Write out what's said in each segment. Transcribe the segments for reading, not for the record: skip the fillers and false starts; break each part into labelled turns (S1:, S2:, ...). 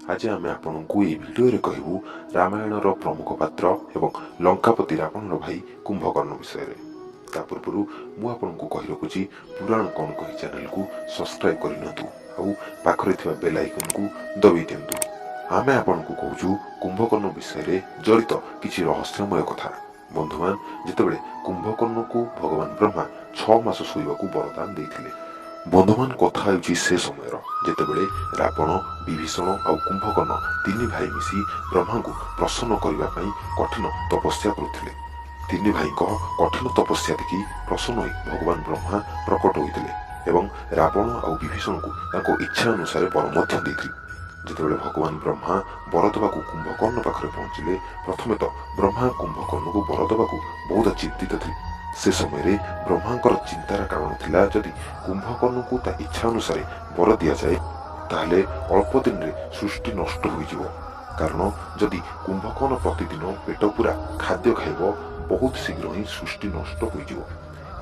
S1: आज आम आपको ये भिडियो कहबू रामायणर प्रमुख पात्र एवं लंकापति रावणर भाई कुंभकर्ण विषय ता पूर्व मुझे कही रखुची पुराण कौन कही चैनल को सब्सक्राइब करनी पाखरे बेल आइकन को दबी दिंतु। आम आपको कहूँ कुंभकर्ण विषय जड़ित किसी रहस्यमय कथा। बंधुमान जितेबाला कुंभकर्ण को भगवान ब्रह्मा 6 मास शोवा वरदान देते। बंधुमान कथा से समय जितेबाला रावण विभीषण और कुंभकर्ण 3 भाई मिसी ब्रह्मा को प्रसन्न करने कठिन तपस्या करुले। 3 भाई कठिन तपस्या देखि प्रसन्न हो भगवान ब्रह्मा प्रकट होते एवं रावण और विभीषण को इच्छा अनुसार वर देते। जितेबाला भगवान ब्रह्मा वर देवाक कुंभकर्ण पाखे पहुंचले प्रथमे तो ब्रह्मा कुंभकर्ण को वर देवाक बहुत चिंतित थे। से समय ब्रह्मांकर चिंतार कारण थिला जदि कुंभकर्ण को ता इच्छा अनुसार वर दि जाए ताहले अल्प दिन रे सृष्टि नष्ट हो कारण जदि कुंभकर्ण प्रतिदिन पेट पूरा खाद्य खाइब बहुत शीघ्र ही सृष्टि नष्ट हो।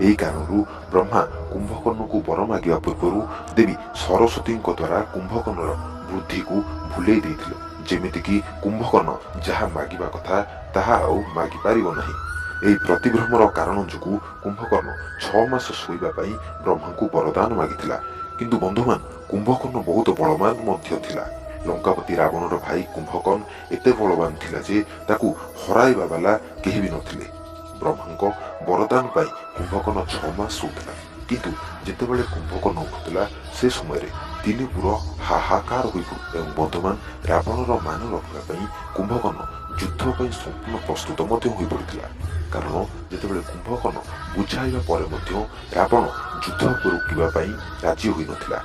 S1: यही कारण ब्रह्मा कुंभकर्ण को वर मागिबा पूर्व देवी सरस्वती द्वारा कुंभकर्ण बुद्धि को भूले देथिले, जेमितिकी कुंभकर्ण जहाँ मागिबा कथा ताहा आउ मागि पारिबो नाही। यही प्रतिभ्रमर कारण जो कुंभकर्ण 6 मास शोवा ब्रह्मा को वरदान मागिथिला। किंतु बंधुमान कुंभकर्ण बहुत बलवान मध्य थिला। लंकापति रावणर भाई कुंभकर्ण एते बलवान थिला जे ताकू हराइबा वाला केही भी नथिले। ब्रह्मा वरदान पाई कुंभकर्ण 6 मास शोला। किंतु जितेबाला कुंभकर्ण उठुला से समय 3 पुर हाहाकार हो बंधुमान रावणर मान रखा कुंभकर्ण युद्ध पर संपूर्ण प्रस्तुत हो पड़ा। कारण जितेबाला कुंभकर्ण बुझाइबा पर रावण युद्ध को रोकने राजी हो नथिला।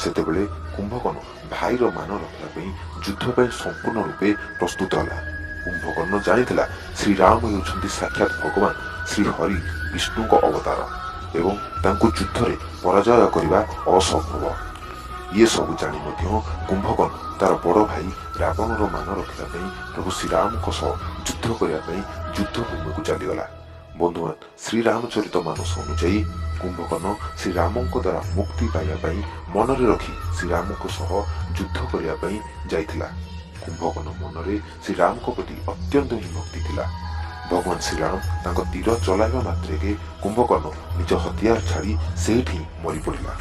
S1: सेतेबेले कुंभकर्ण भाईर मान रखा युद्ध पर संपूर्ण रूपे प्रस्तुत है। कुंभकर्ण जानिथिला श्रीराम होउछन्ति साक्षात भगवान श्री हरि विष्णु को अवतार एवं तांको युद्ध रे पराजय करने असंभव। ये सब जानी कुंभकर्ण तार बड़ भाई रावणर मान रखा प्रभु श्रीराम युद्ध करने युद्धभूमि को चलीगला। बंधुमान श्रीरामचरित मानस अनुଯାयी कुंभकर्ण श्रीराम द्वारा मुक्ति पाइबा मन रखी श्रीराम युद्ध करने जाइथिला। कुंभकर्ण मन में श्रीराम प्रति अत्यंत ही भक्ति थिला। भगवान श्रीराम तांको तीर चलाइबा मात्रे के कुंभकर्ण निज हथियार छाड़ी सेठी मरी पड़िला।